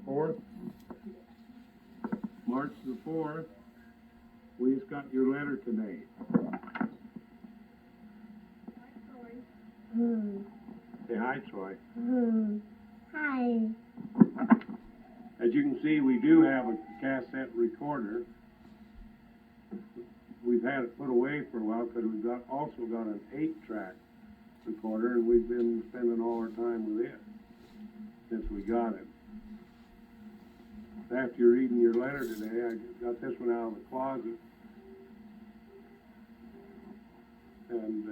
4th, March the 4th. We just got your letter today. Say hi, Troy. Hi. As you can see, we do have a cassette recorder. We've had it put away for a while because we've also got an 8-track recorder, and we've been spending all our time with it since we got it. After reading your letter today, I got this one out of the closet, and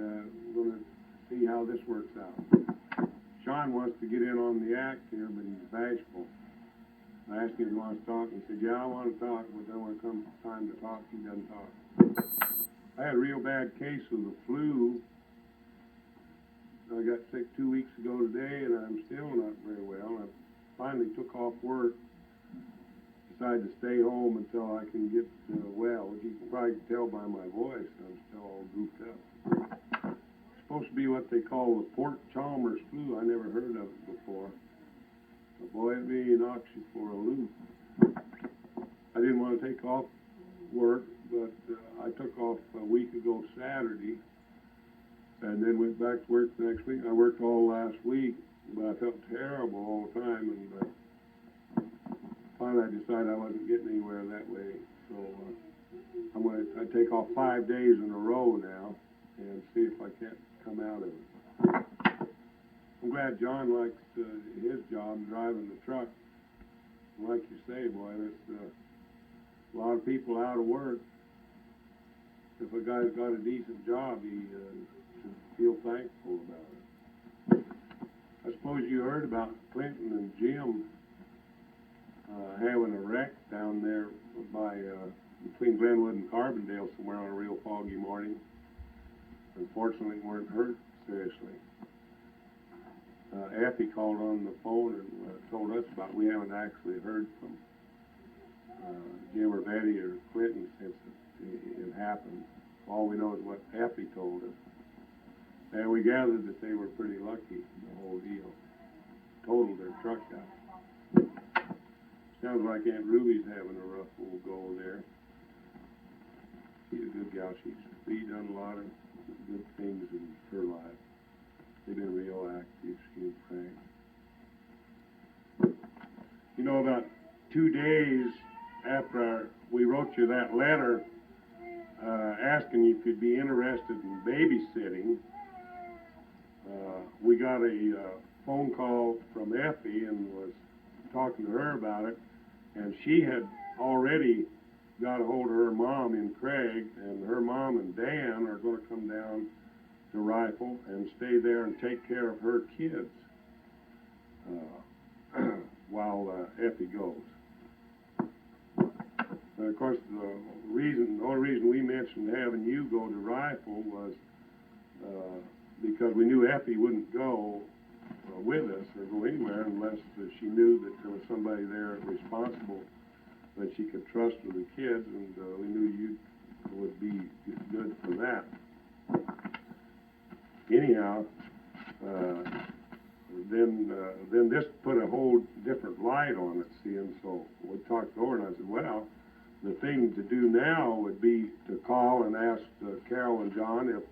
we're going to see how this works out. Sean wants to get in on the act here, but he's bashful. I asked him if he wants to talk, and he said, yeah, I want to talk, but then when it comes time to talk, he doesn't talk. I had a real bad case of the flu. I got sick 2 weeks ago today, and I'm still not very well. I finally took off work, decided to stay home until I can get well. As you can probably tell by my voice, I'm still all goofed up. It's supposed to be what they call the Port Chalmers flu. I never heard of it before. But boy, it really knocks you for a loop. I didn't want to take off work, but I took off a week ago Saturday, and then went back to work the next week. I worked all last week, but I felt terrible all the time, and finally I decided I wasn't getting anywhere that way. So I take off 5 days in a row now and see if I can't come out of it. I'm glad John likes his job, driving the truck. Like you say, boy, there's a lot of people out of work. If a guy's got a decent job, he should feel thankful about it. I suppose you heard about Clinton and Jim having a wreck down there by between Glenwood and Carbondale somewhere on a real foggy morning. Unfortunately, weren't hurt seriously. Effie called on the phone and told us about it. We haven't actually heard from Jim or Betty or Clinton since it happened. All we know is what Effie told us. And we gathered that they were pretty lucky, the whole deal. Totaled their truck out. Sounds like Aunt Ruby's having a rough old go there. She's a good gal. She's done a lot of good things in her life. They've been real active, she and Frank. You know, about 2 days after we wrote you that letter asking you if you'd be interested in babysitting, we got a phone call from Effie and was talking to her about it, and she had already got a hold of her mom in Craig, and her mom and Dan are going to come down to Rifle and stay there and take care of her kids while Effie goes. And of course, the only reason we mentioned having you go to Rifle was because we knew Effie wouldn't go with us or go anywhere unless she knew that there was somebody there responsible that she could trust with the kids, and we knew you would be good for that. Anyhow, then this put a whole different light on it, see, and so we talked over, and I said, well, the thing to do now would be to call and ask Carole and John if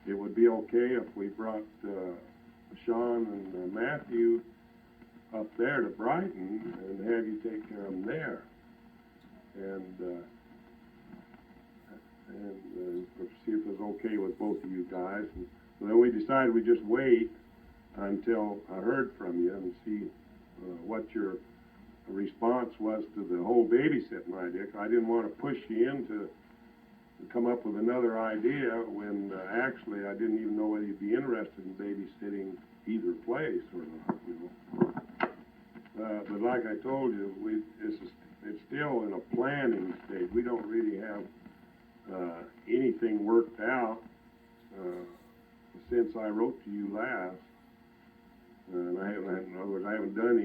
it would be okay if we brought Sean and Matthew up there to Brighton and have you take care of them there, and see if it was okay with both of you guys. And so then we decided we'd just wait until I heard from you and see what your response was to the whole babysitting idea. I didn't want to push you into come up with another idea when actually I didn't even know whether you'd be interested in babysitting either place or not, you know. But like I told you, it's still in a planning stage. We don't really have anything worked out since I wrote to you last. And in other words, I haven't done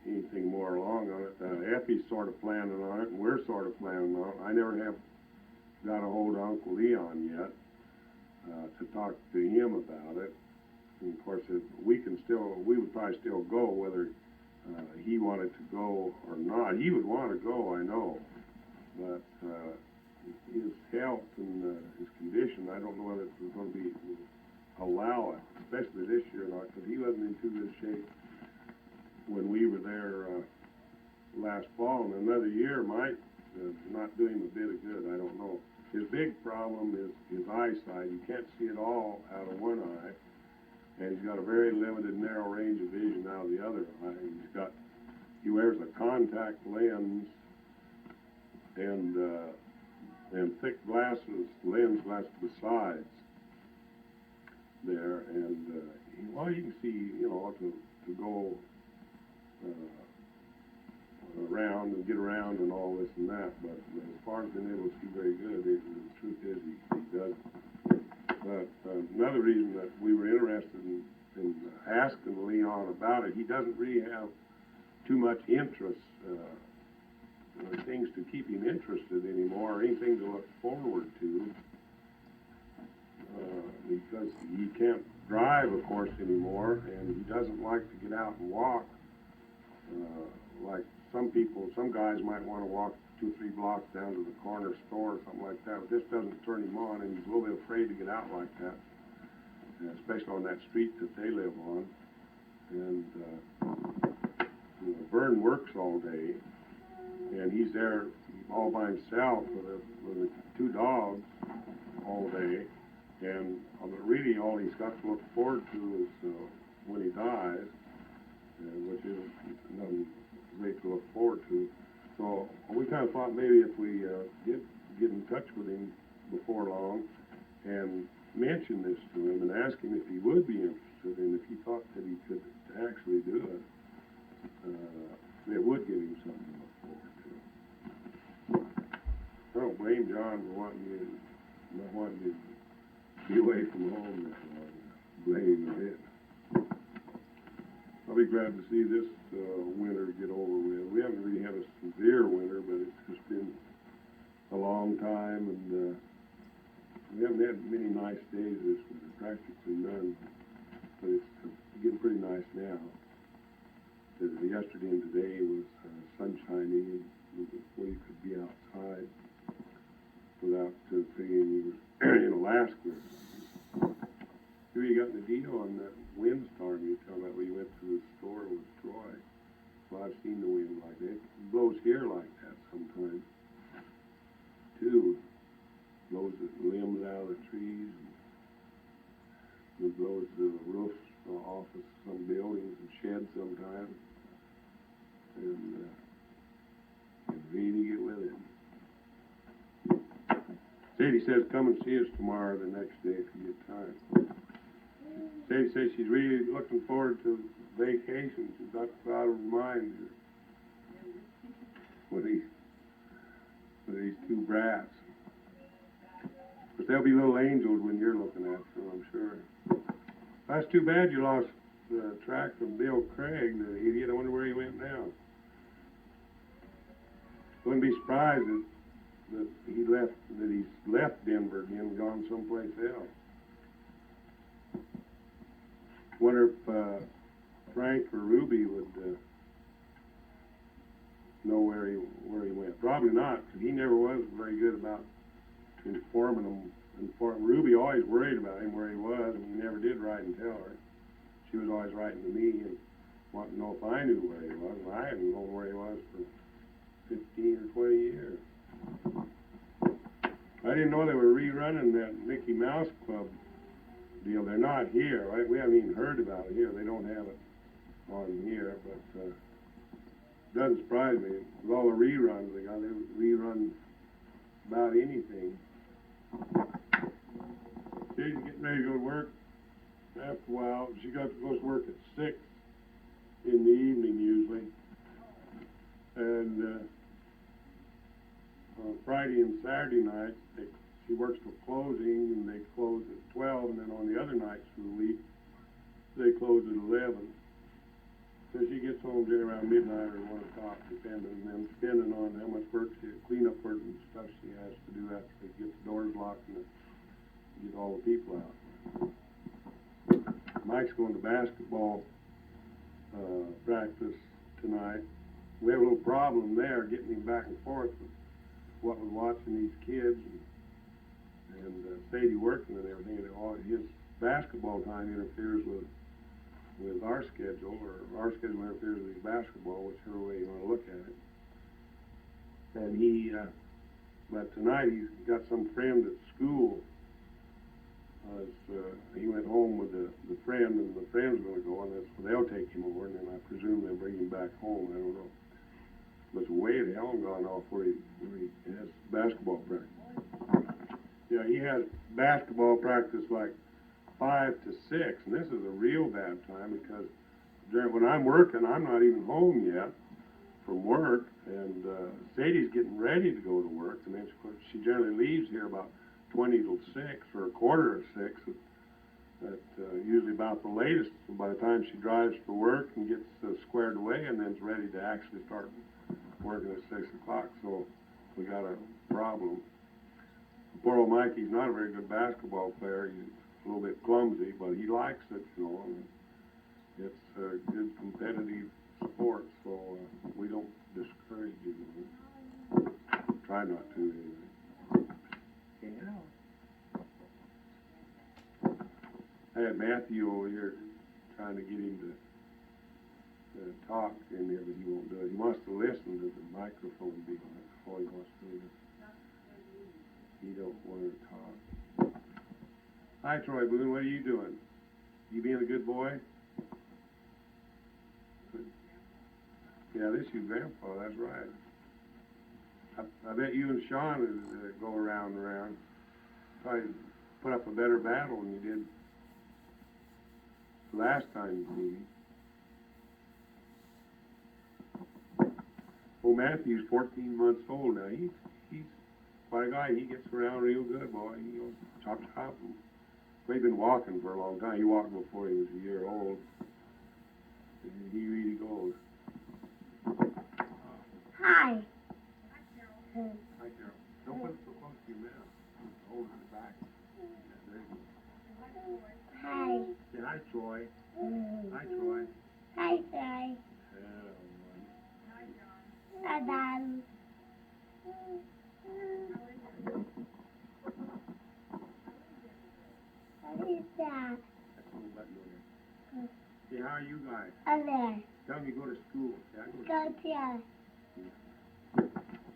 anything more along on it. Effie's sort of planning on it, and we're sort of planning on it. I never have got a hold of Uncle Leon yet to talk to him about it. And of course, we would probably still go whether he wanted to go or not. He would want to go, I know, but his health and his condition, I don't know whether it was going to be allow it, especially this year or not, because he wasn't in too good shape when we were there last fall, and another year might not do him a bit of good. I don't know. His big problem is his eyesight. He can't see at all out of one eye, and he's got a very limited, narrow range of vision out of the other eye. He wears a contact lens and thick lens glasses besides there, and well, you can see, you know, to go around and get around and all this and that, but as far as being able to see very good, the truth is he doesn't. But another reason that we were interested in asking Leon about it, he doesn't really have too much interest, things to keep him interested anymore, or anything to look forward to, because he can't drive, of course, anymore, and he doesn't like to get out and walk like some guys might want to walk 2-3 blocks down to the corner store or something like that, but this doesn't turn him on, and he's a little bit afraid to get out like that, especially on that street that they live on. And you know, Vern works all day, and he's there all by himself with the 2 dogs all day, and really all he's got to look forward to is when he dies, which is nothing great to look forward to. So we kind of thought maybe if we get in touch with him before long and mention this to him and ask him if he would be interested, and if he thought that he could actually do it, it would give him something to look forward to. I don't blame John for not wanting you to be away from home this long. Blame him a bit. I'll be glad to see this winter get over with. We haven't really had a severe winter, but it's just been a long time, and we haven't had many nice days this winter, practically none, but it's getting pretty nice now. Yesterday and today was sunshiny, and where you could be outside without thinking you were in Alaska. Who you got in the deal on that windstorm you tell about when you went to the store with Troy? Well, I've seen the wind like that. It blows here like that sometimes, too. It blows the limbs out of the trees. And it blows the roofs off of some buildings and sheds sometimes. And you really get with it. Sadie says come and see us tomorrow the next day if you get time. Sadie says she's really looking forward to vacation. She's not out of her mind with these 2 brats. But they'll be little angels when you're looking after them, I'm sure. That's too bad you lost track of Bill Craig, the idiot. I wonder where he went now. Wouldn't be surprised that he's left Denver again and gone someplace else. Wonder if Frank or Ruby would know where he went. Probably not, because he never was very good about informing them. Ruby always worried about him where he was, and he never did write and tell her. She was always writing to me and wanting to know if I knew where he was. And I hadn't known where he was for 15 or 20 years. I didn't know they were rerunning that Mickey Mouse Club deal. They're not here, right? We haven't even heard about it here. They don't have it on here, but it doesn't surprise me. With all the reruns they got, they rerun about anything. She's getting ready to go to work. After a while, she goes to work at 6 in the evening usually. And on Friday and Saturday nights, she works till closing, and they close at 12, and then on the other nights of the week, they close at 11. So she gets home generally around midnight or 1 o'clock, depending on how much work, cleanup work and stuff she has to do after they get the doors locked and get all the people out. Mike's going to basketball practice tonight. We have a little problem there getting him back and forth with what we're watching these kids and Sadie working and everything. And all his basketball time interferes with our schedule, or our schedule interferes with his basketball, whichever way you want to look at it. And but tonight he's got some friend at school. He went home with the friend, and the friend's going to go, and that's where they'll take him over, and then I presume they'll bring him back home. I don't know. But it's way to hell gone off where he has basketball practice. Yeah, he has basketball practice like 5 to 6, and this is a real bad time because when I'm working, I'm not even home yet from work, and Sadie's getting ready to go to work, and then she generally leaves here about 20 till 6 or a quarter of 6. Usually about the latest by the time she drives for work and gets squared away, and then is ready to actually start working at 6 o'clock. So we got a problem. Poor old Mikey's not a very good basketball player. He's a little bit clumsy, but he likes it, you know. And it's a good competitive sport, so we don't discourage it. You know. Try not to anyway. Yeah. I had Matthew over here trying to get him to talk in there, but he won't do it. He wants to listen to the microphone being on. That's all he wants to do. He don't want to talk. Hi, Troy Boone. What are you doing? You being a good boy? Good. Yeah, this is your grandpa. That's right. I bet you and Sean go around and around. Probably put up a better battle than you did last time you seen him. Well, Matthew's 14 months old now. He's quite a guy. He gets around real good, boy. He goes chop chop. We've been walking for a long time. He walked before he was a year old. And he really goes. Hi. Hi, Carole. Don't put it so close to your mouth. Hold it back. Yeah, there you go. Hi. Say hi, Troy. Hi, Troy. Hi, Troy. Hi, Dad. What is that? That's a little button on there. Say, how are you guys? Over. Tell me you go to school. Yeah, I go to Go here.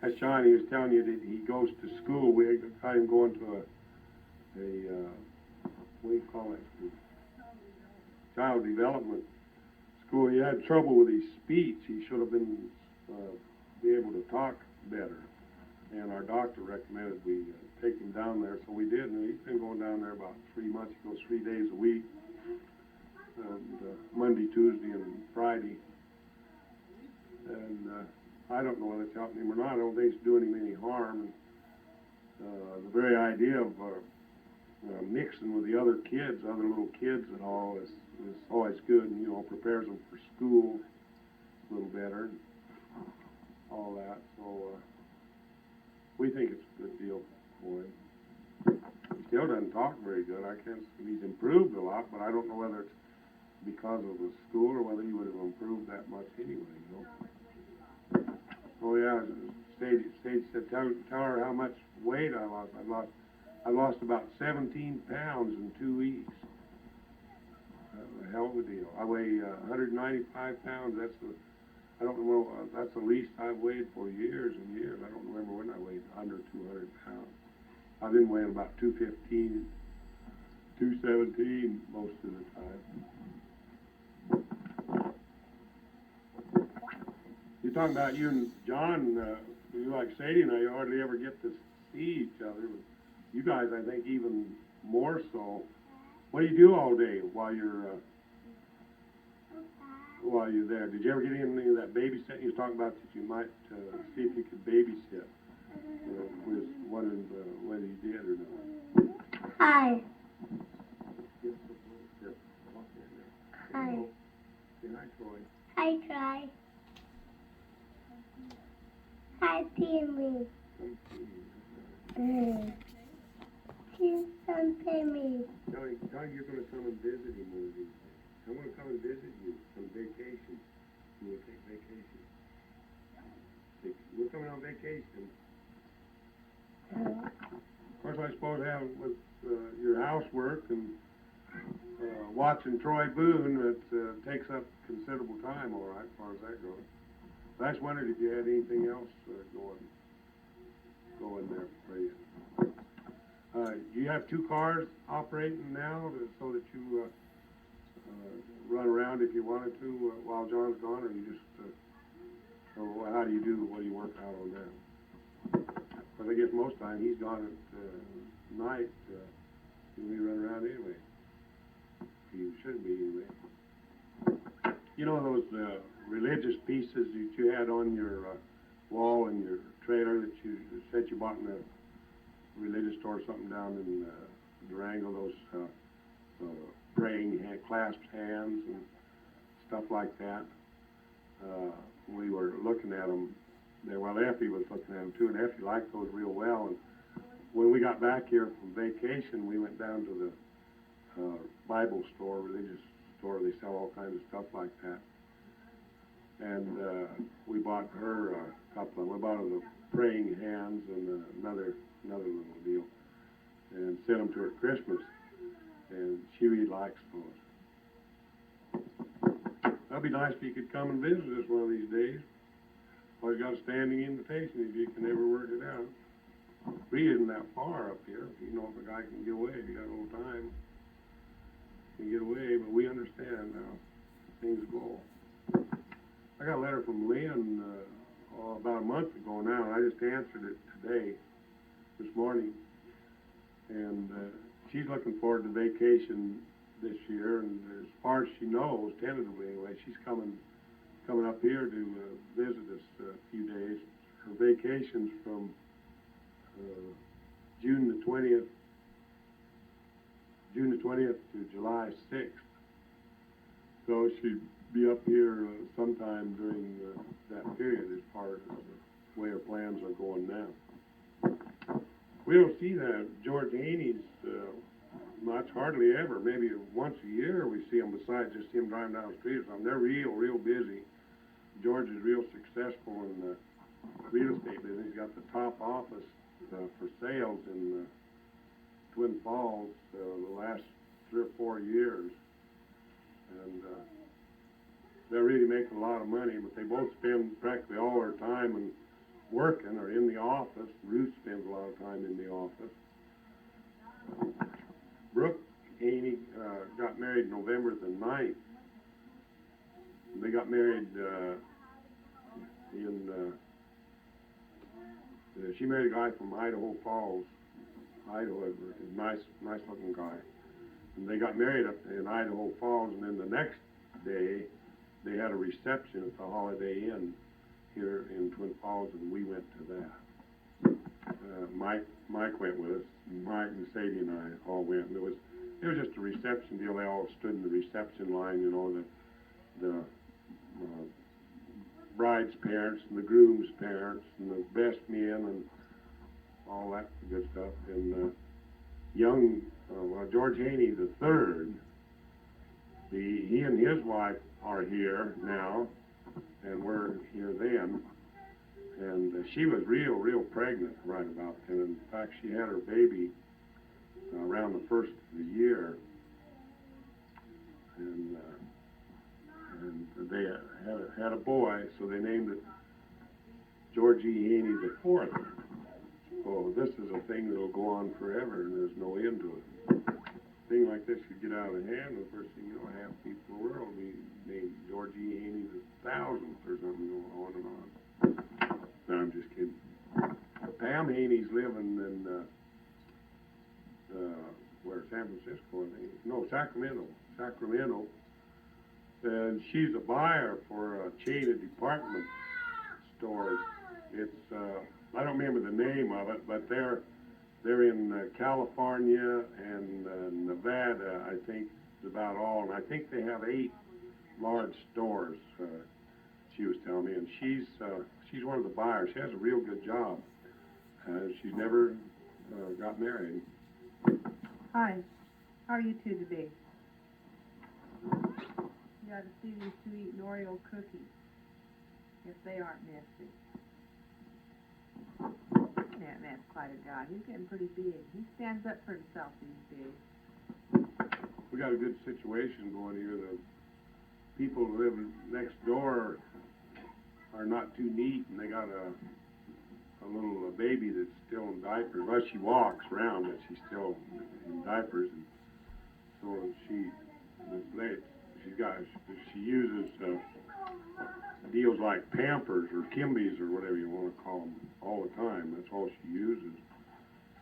That's Sean. He was telling you that he goes to school. We got him going to a what do you call that school? Child development school. He had trouble with his speech. He should have been be able to talk better. And our doctor recommended we take him down there, so we did. And he's been going down there about 3 months. He goes 3 days a week, Monday, Tuesday, and Friday. And I don't know whether it's helping him or not. I don't think it's doing him any harm. And, the very idea of mixing with the other kids, other little kids and all, is always good, and, you know, prepares them for school a little better and all that. So we think it's a good deal for him. He still doesn't talk very good. I can't. He's improved a lot, but I don't know whether it's because of the school or whether he would have improved that much anyway. You know. Oh yeah, Sadie said, tell her how much weight I lost. I lost about 17 pounds in 2 weeks. A hell of a deal. I weigh 195 pounds. I don't know. That's the least I've weighed for years and years. I don't remember when I weighed under 200 pounds. I've been weighing about 215, 217 most of the time. You're talking about you and John. You like Sadie and I, you hardly ever get to see each other. You guys, I think, even more so. What do you do all day while you're there? Did you ever get any of that babysitting? You was talking about that you might see if you could babysit. Was wondering whether you did or not. Hi. Hi. Say hi, Troy. Hi, Troy. Hi, Timmy. Please don't pay me. Tell him you're going to come and visit him one of these days. I'm going to come and visit you on vacation. You will take vacation. coming on vacation. Uh, Of course, I suppose having with your housework and watching Troy Boone, it takes up considerable time, all right, as far as that goes. I just wondered if you had anything else going there for you. Do you have two cars operating now so that you run around if you wanted to while John's gone, or you just, or how do you do, what do you work out on that? Because I guess most time he's gone at night, we run around anyway. You should be anyway. You know those religious pieces that you had on your wall in your trailer that you said you bought in a religious store or something down in Durango, those praying clasped hands and stuff like that. We were looking at them there. Well, Effie was looking at them too, and Effie liked those real well. And when we got back here from vacation, we went down to the Bible store, religious store. They sell all kinds of stuff like that. And we bought her a couple of them. We bought her the praying hands and another little deal, and sent them to her at Christmas. And she really likes those. That'd be nice if you could come and visit us one of these days. Always got a standing invitation if you can ever work it out. Bree isn't that far up here. You know, if a guy can get away, if you got a little time, he can get away, but we understand how things go. I got a letter from Lynn about a month ago now, and I just answered it today, this morning. And she's looking forward to vacation this year, and as far as she knows, tentatively anyway, she's coming up here to visit us a few days. Her vacation's from June the 20th to July 6th. So she'd be up here sometime during that period as far as the way her plans are going now. We don't see that George Haney's much, hardly ever. Maybe once a year we see him, besides just him driving down the street or something. They're real busy. George is real successful in the real estate business. He's got the top office for sales in Twin Falls the last 3 or 4 years. And they're really making a lot of money, but they both spend practically all their time and working or in the office. Ruth spends a lot of time in the office. Brooke Haney got married November the 9th. They got married she married a guy from Idaho Falls, Idaho, a nice looking guy. And they got married up in Idaho Falls, and then the next day they had a reception at the Holiday Inn here in Twin Falls, and we went to that. Mike went with us. Mike and Sadie and I all went, and it was just a reception deal. They all stood in the reception line, you know, the bride's parents and the groom's parents and the best men and all that good stuff. And George Haney the third, he and his wife are here now, and we're here then. And she was real pregnant right about then. In fact, she had her baby around the first of the year, and they had a boy, so they named it George E. Haney the Fourth. So this is a thing that'll go on forever, and there's no end to it. A thing like this could get out of hand, and the first thing you know, half people in the world will be named George E. Haney the 1000th or something, on and on. No, I'm just kidding. Pam Haney's living in where, San Francisco, I think. No, Sacramento. And she's a buyer for a chain of department stores. It's I don't remember the name of it, but they're in California and Nevada, I think, is about all. And I think they have 8 large stores. She was telling me, and she's one of the buyers. She has a real good job. She's never got married. Hi, how are you two today? You ought to see these two eating Oreo cookies, if they aren't messy. Yeah, that's quite a guy. He's getting pretty big. He stands up for himself these days. We got a good situation going here. The people who live next door are not too neat, and they got a little baby that's still in diapers. Well, she walks around, but she's still in diapers. And so she uses deals like Pampers or Kimby's or whatever you want to call them all the time. That's all she uses.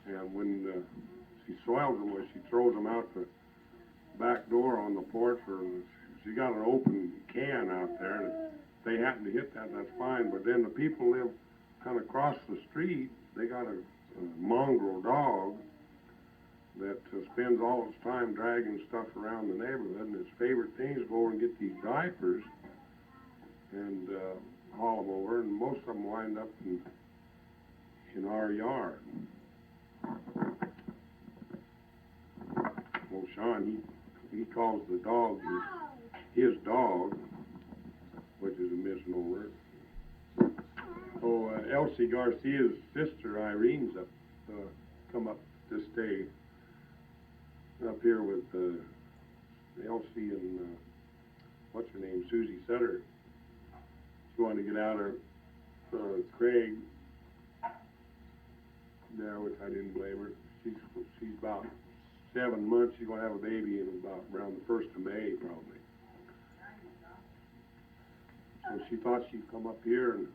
And when she soils them, she throws them out the back door on the porch, or she got an open can out there, and if they happen to hit that, that's fine. But then the people live kind of across the street. They got a mongrel dog that spends all its time dragging stuff around the neighborhood, and its favorite thing is go over and get these diapers and haul them over, and most of them wind up in our yard. Well, Sean, he calls the dog his dog, which is a misnomer. Oh, Elsie Garcia's sister Irene's come up to stay up here with Elsie and what's her name, Susie Sutter. She wanted to get out of Craig there, which I didn't blame her. She's about 7 months. She's gonna have a baby in about around the 1st of May, probably. So she thought she'd come up here and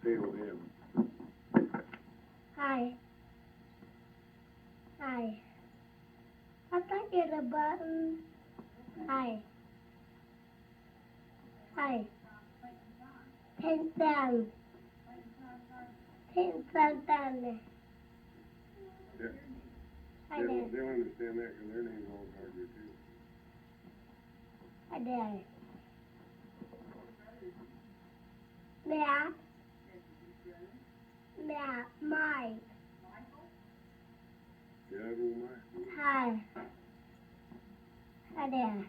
stay with him. Hi. Hi. I thought you had a button. Hi. Hi. Pink down. Pink down there. Yeah. Hi there. They'll understand that because their name's all Gardner too. Hi there. Yeah. Yeah, Mike. Yeah, who am I? Hi. Hi there.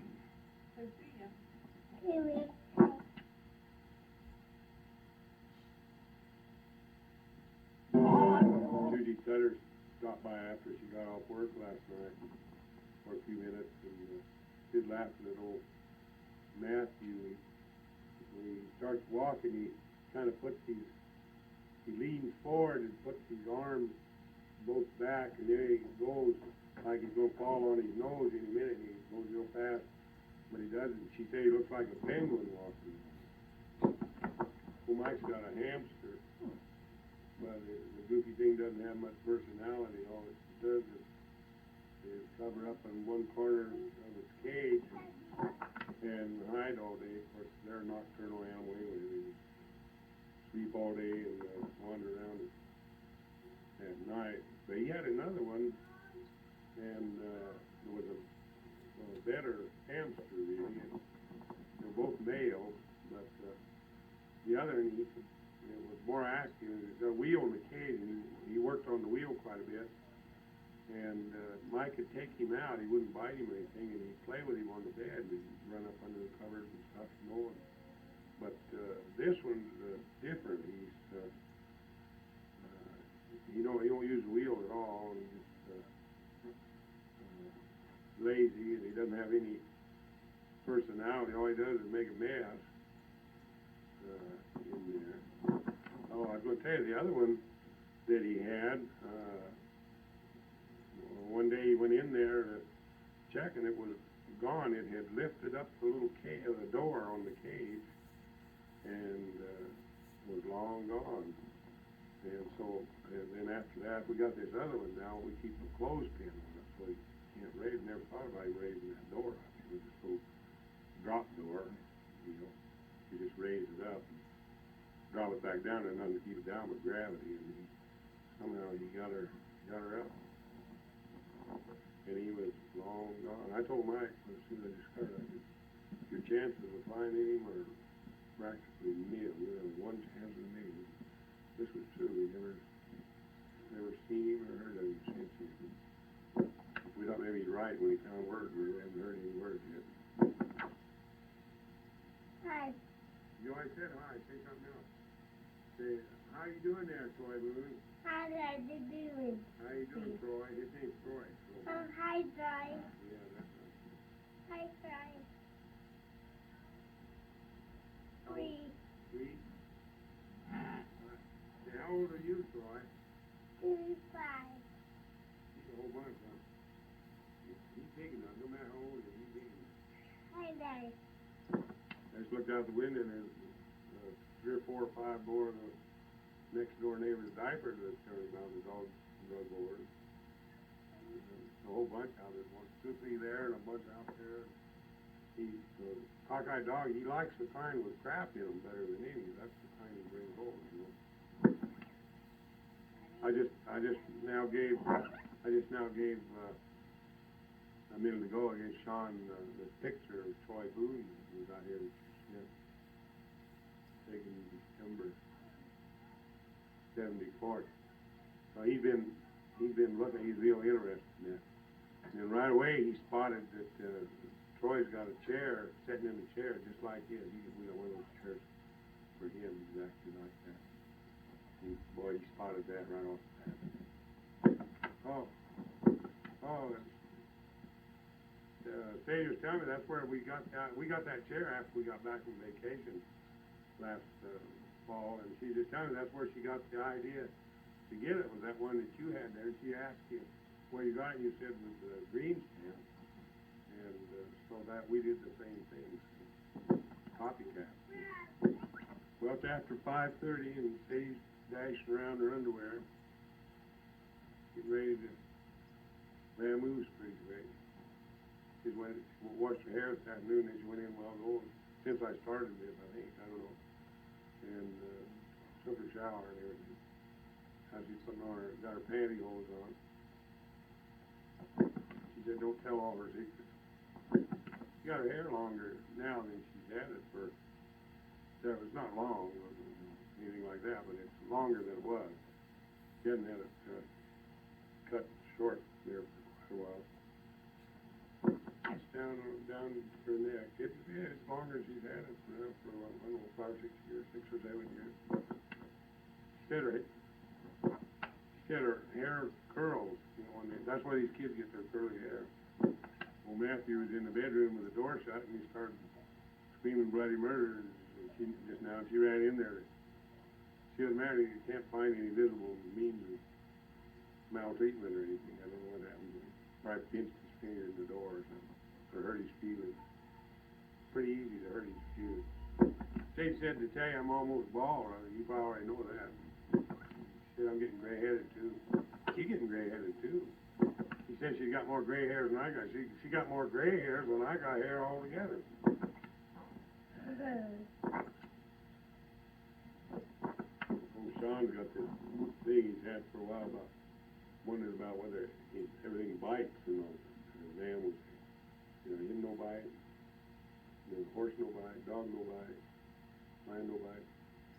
Kiwi. Susie Sutter stopped by after she got off work last night for a few minutes and did laughing at old Matthew. When he starts walking, he kind of he leans forward and puts his arms both back, and then he goes like he's going to fall on his nose in a minute, and he goes real fast, but he doesn't. She said he looks like a penguin walking. Well, Mike's got a hamster, but the goofy thing doesn't have much personality. All it does is cover up in one corner of its cage and hide all day. Of course, they're a nocturnal animal anyway. They sleep all day and wander around at night. But he had another one, and it was a better hamster, really. They're both males, but the other one, it was more active. There's a wheel in the cage, and he worked on the wheel quite a bit. And Mike could take him out. He wouldn't bite him or anything, and he'd play with him on the bed. He'd run up under the covers and stuff, But this one's different. He don't use the wheel at all. And he's just lazy, and he doesn't have any personality. All he does is make a mess in there. Oh, I was going to tell you the other one that he had. One day he went in there to check, and it was gone. It had lifted up the little the door on the cage, and was long gone. And so, and then after that, we got this other one now. We keep a clothespin on it, so he can't raise. Never thought about him raising that door up. It was just a little drop door, You just raise it up and drop it back down, and nothing to keep it down but gravity. And somehow he got her up. And he was long gone. I told Mike as soon as I discovered it, your chances of finding him are practically nil. You have one chance in a million. This was true. We never seen him or heard of him since. We thought maybe he'd write when he found word. We haven't heard any words yet. Hi. You already said hi. Say something else. Say say, how you doing there, Troy Boone? How are you doing? How you doing, Troy? His name's Troy. Hi, Troy. Yeah, that's right. Hi, Troy. How- Three, 3? Say, how old are you, Troy? 2, 5. He's a whole bunch, huh? He's big enough, no matter how old he is, he's big enough. Hi, Dad. I just looked out the window and there's 3 or 4 or 5 more of the next door neighbor's diapers that's turning about the dog drug board. A whole bunch out there, 2 or 3 there and a bunch out there. He's the cockeyed dog. He likes the kind with crap in him better than any. That's the kind he brings home. You know. I just now gave a minute ago I gave Sean the picture of Troy Boone who was out here Smith, taken in December 74th. So he's been looking. He's real interested in that. And right away he spotted that Troy's got a chair, sitting in a chair just like his. We got one of those chairs for him exactly like that. And boy, he spotted that right off the bat. Sadie was telling me that's where we got that chair after we got back from vacation last fall, and she just telling me that's where she got the idea to get it, was that one that you had there. And she asked you where you got it, and you said it was Greenspan. And so that we did the same thing, copycat. Well, it's after 5:30, and Sadie's dashing around her underwear, getting ready to vamoose pretty quick. She washed her hair this afternoon, and she went in while ago. Since I started this, I think, I don't know, and took her shower and everything. How she's putting on got her pantyhose on. She said, "Don't tell all her secrets." She got her hair longer now than she's had it for. It's not long, or anything like that, but it's longer than it was. She hadn't had it cut short there for quite a while. It's down her neck. It's longer than she's had it for now for I don't know, 5 or 6 years, 6 or 7 years. She had her hair curls, you know, and that's why these kids get their curly hair. Well, Matthew was in the bedroom with the door shut, and he started screaming bloody murder. And she ran in there. She was married. You can't find any visible means of maltreatment or anything. I don't know what happened to him. Probably pinched his finger in the door or something, or hurt his feelings. Pretty easy to hurt his feelings. Jade said to tell you I'm almost bald. You probably already know that. She said I'm getting gray-headed too. She's getting gray-headed too. She said she's got more gray hairs than I got. She got more gray hairs than I got hair altogether. Oh, Sean's got this thing he's had for a while about wondering about whether everything bites, you know. His animals, you know, him no bite, you know, horse no bite, dog no bite, lion no bite.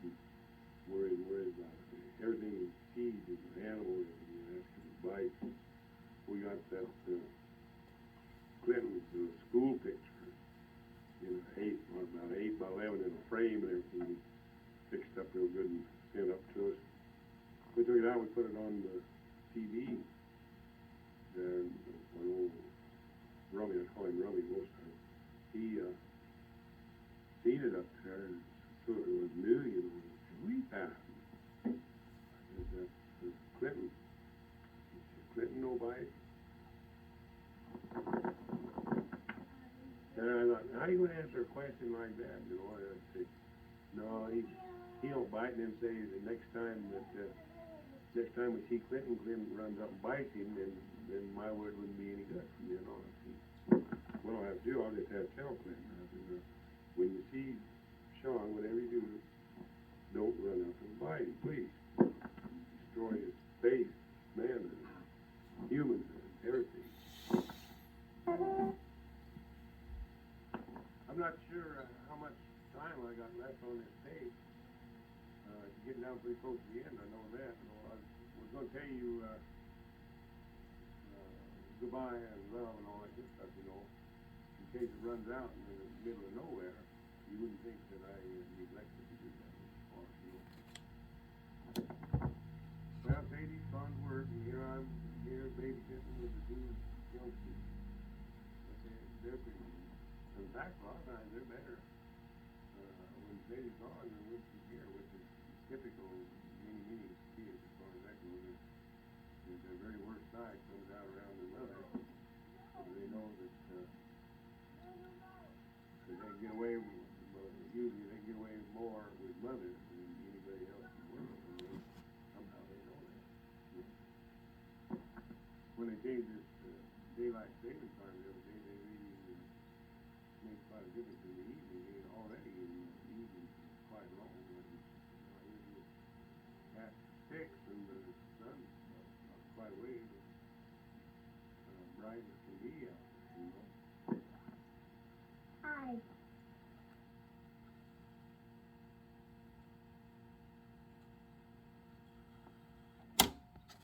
He's worried about it. Everything he sees is an animal, you know, that's going to bite. We got that Clinton's school picture, you know, about 8 by 11 in a frame and everything, fixed up real good and sent up to us. We took it out, we put it on the TV. And one old Rummy, I call him Rummy most times, he seen it up there and thought it was new, you know. We passed. Is that Clinton? Clinton no bite? And I thought, how are you going to answer a question like that? You know, I'd say, no, he don't bite, and then say the next time we see Clinton runs up and bites him, then my word wouldn't be any good. You know, what I'll have to do, I'll just have to tell Clinton. I said, when you see Sean, whatever you do, don't run up and bite him, please. Destroy his face, man, humans, everything. I'm not sure how much time I got left on this tape. It's getting down pretty close to the end, I know that. I was going to tell you goodbye and love and all that good stuff, you know, in case it runs out in the middle of nowhere. You wouldn't think that I neglected to do that as far as, you know. work, and here I'm here babysitting with the two youngsters. But they're pretty, in fact, a lot of times they're better, when baby's gone than when she's here, which is typical of many kids as far as that goes. Their very worst side comes out around their mother, because they know that, cause they get away, usually they get away more with mother than anybody else in the world, and somehow they know that. When they changed this, daylight saving time the other day, they really made quite a difference in the evening. Already in the evening quite long, when it was at 6 and the sun's quite a way, bright as can be out there, you know.